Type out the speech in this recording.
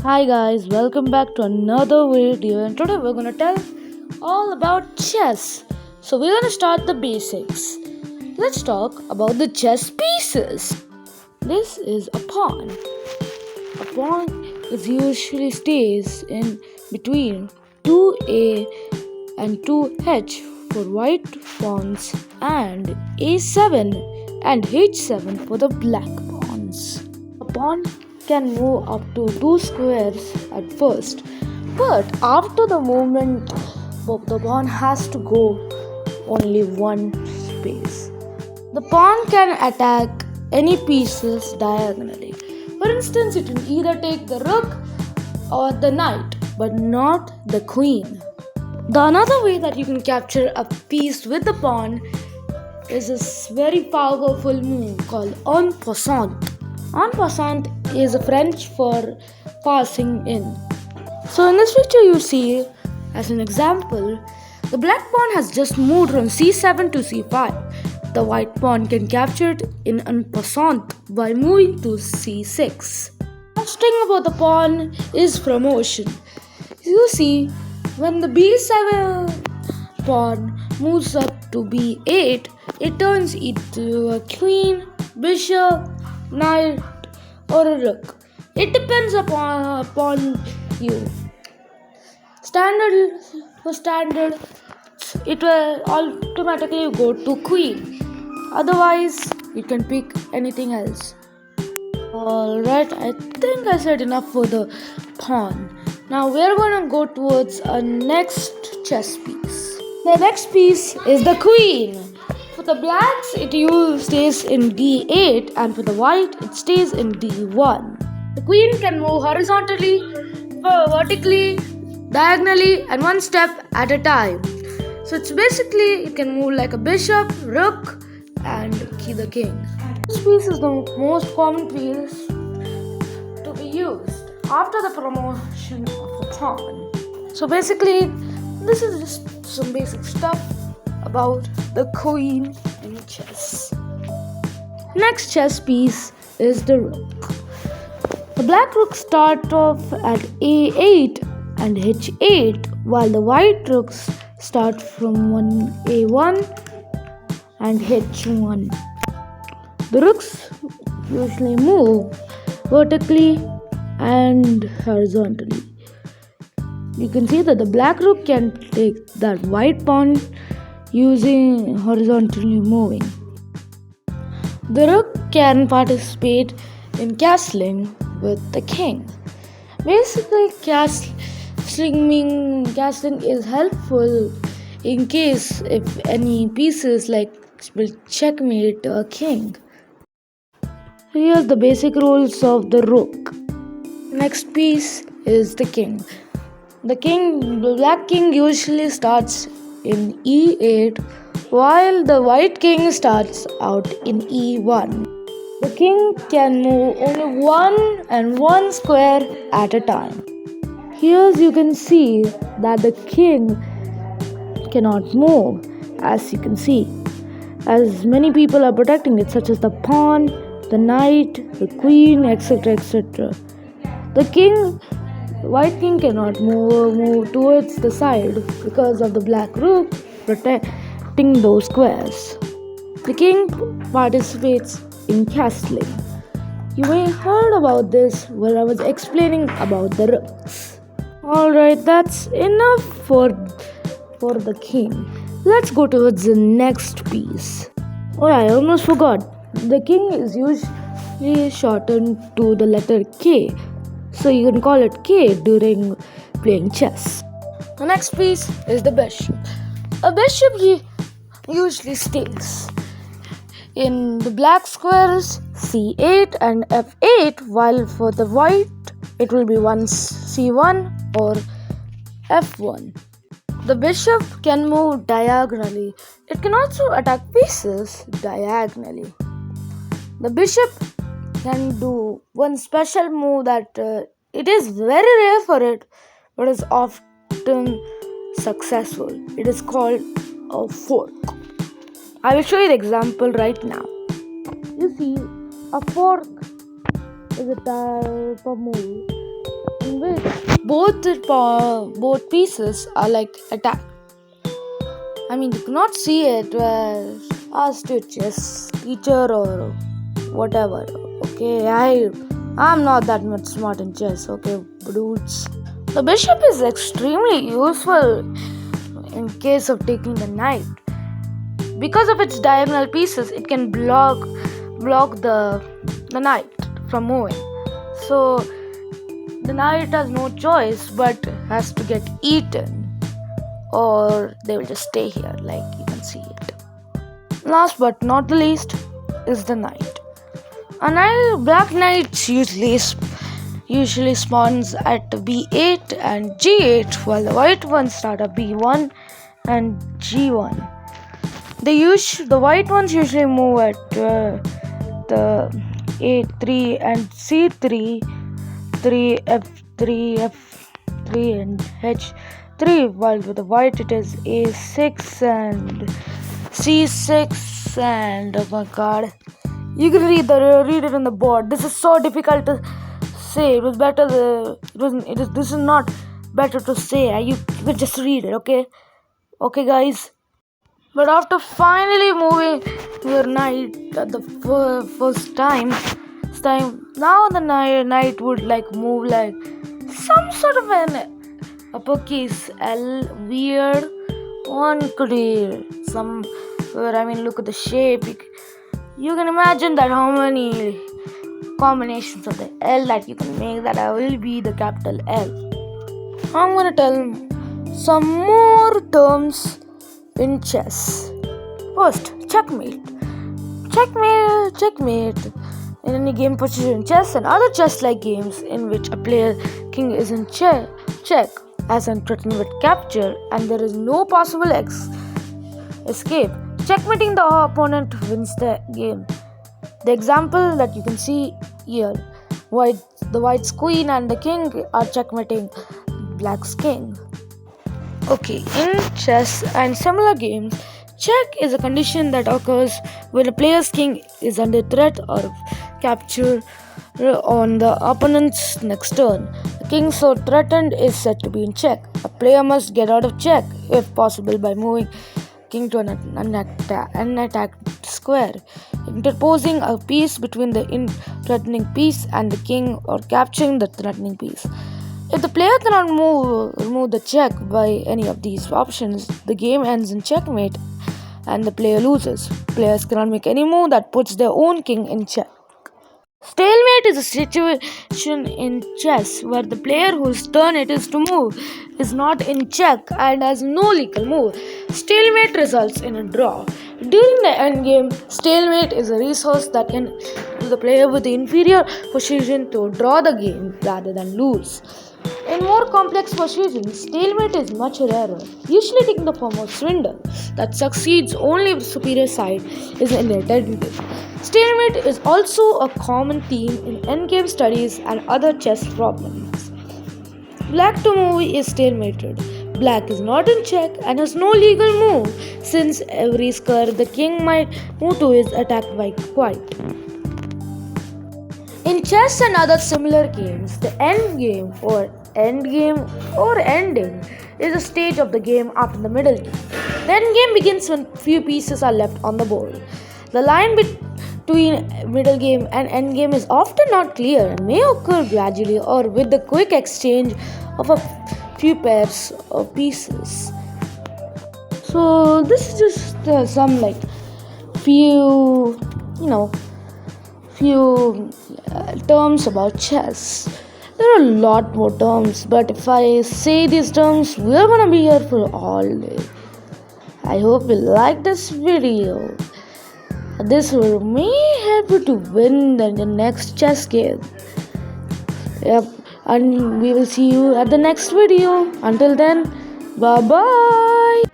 Hi guys, welcome back to another video, and today we're gonna tell all about chess. So we're gonna start the basics. Let's talk about the chess pieces. This is a pawn. A pawn is usually stays in between 2a and 2h for white pawns and a7 and h7 for the black pawns. A pawn can move up to two squares at first, but after the movement, the pawn has to go only one space. The pawn can attack any pieces diagonally. For instance, it can either take the rook or the knight, but not the queen. The another way that you can capture a piece with the pawn is this very powerful move called en passant. En passant is a French for passing in. So in this picture you see, as an example, the black pawn has just moved from c7 to c5. The white pawn can capture it in en passant by moving to c6. Last thing about the pawn is promotion. You see, when the b7 pawn moves up to b8, it turns into a queen, bishop, knight, or a rook. It depends upon you. Standard, it will automatically go to queen. Otherwise, you can pick anything else. Alright, I think I said enough for the pawn. Now we're gonna go towards our next chess piece. The next piece is the queen. For the blacks, it stays in d8, and for the white, it stays in d1. The queen can move horizontally, vertically, diagonally, and one step at a time. So it's basically, it can move like a bishop, rook, and the king. This piece is the most common piece to be used after the promotion of a pawn. So basically, this is just some basic stuff about the queen in chess. Next chess piece is the rook. The black rook starts off at a8 and h8, while the white rooks start from a1 and h1. The rooks usually move vertically and horizontally. You can see that the black rook can take that white pawn using horizontally moving. The rook can participate in castling with the king. Basically, castling is helpful in case if any pieces like will checkmate a king. Here's the basic rules of the rook. Next piece is the king. The black king usually starts in e8, while the white king starts out in e1. The king can move only one square at a time. Here you can see that the king cannot move, as you can see, as many people are protecting it, such as the pawn, the knight, the queen, etc. etc. The white king cannot move towards the side because of the black rook protecting those squares. The king participates in castling. You may have heard about this when I was explaining about the rooks. Alright, that's enough for the king. Let's go towards the next piece. Oh, I almost forgot. The king is usually shortened to the letter K, so you can call it K during playing chess. The next piece is the bishop. A bishop usually stays in the black squares c8 and f8, while for the white it will be c1 or f1. The bishop can move diagonally. It can also attack pieces diagonally. The bishop can do one special move that it is very rare for it, but is often successful. It is called a fork. I will show you the example right now. You see, a fork is a type of move in which both pieces are like attacked. I mean, you cannot see it where asked to chess teacher or whatever. Okay, I'm not that much smart in chess. Okay, dudes. The bishop is extremely useful in case of taking the knight. Because of its diagonal pieces, it can block the knight from moving. So the knight has no choice but has to get eaten, or they will just stay here, like you can see it. Last but not the least is the knight. Black knight usually spawns at b8 and g8, while the white ones start at b1 and g1. The white ones usually move at the a3 and c3, 3 f3 and h3, while with the white it is a6 and c6 and oh my god, you can read it on the board. This is so difficult to say. It was better. This is not better to say. You could just read it. Okay, guys. But after finally moving your knight at the first time, now the knight would like move like some sort of an uppercase L, weird. One could hear some. I mean, look at the shape. You can imagine that how many combinations of the L that you can make that will be the capital L. I'm gonna tell some more terms in chess. First, checkmate. Checkmate. In any game position, chess and other chess-like games in which a player king is in check, as in threatened with capture, and there is no possible escape. Checkmating the opponent wins the game. The example that you can see here, the white's queen and the king are checkmating black's king. Okay, in chess and similar games, check is a condition that occurs when a player's king is under threat or capture on the opponent's next turn. The king so threatened is said to be in check. A player must get out of check, if possible, by moving king to an unattacked square, interposing a piece between the threatening piece and the king, or capturing the threatening piece. If the player cannot remove the check by any of these options, the game ends in checkmate and the player loses. Players cannot make any move that puts their own king in check. Stalemate is a situation in chess where the player whose turn it is to move is not in check and has no legal move. Stalemate results in a draw. During the endgame, stalemate is a resource that can help the player with the inferior position to draw the game rather than lose. In more complex positions, stalemate is much rarer, usually taking the form of swindle that succeeds only if the superior side is in their territory. Stalemate is also a common theme in endgame studies and other chess problems. Black to move is stalemated. Black is not in check and has no legal move, since every square the king might move to is attacked by white. In chess and other similar games, the ending is a stage of the game after the middle game. The endgame begins when few pieces are left on the board. The line between middle game and endgame is often not clear and may occur gradually or with the quick exchange of a few pairs of pieces. So this is just some few terms about chess. There are a lot more terms, but if I say these terms, we are gonna be here for all day. I hope you like this video. This will may help you to win the next chess game. Yep, and we will see you at the next video. Until then, bye bye.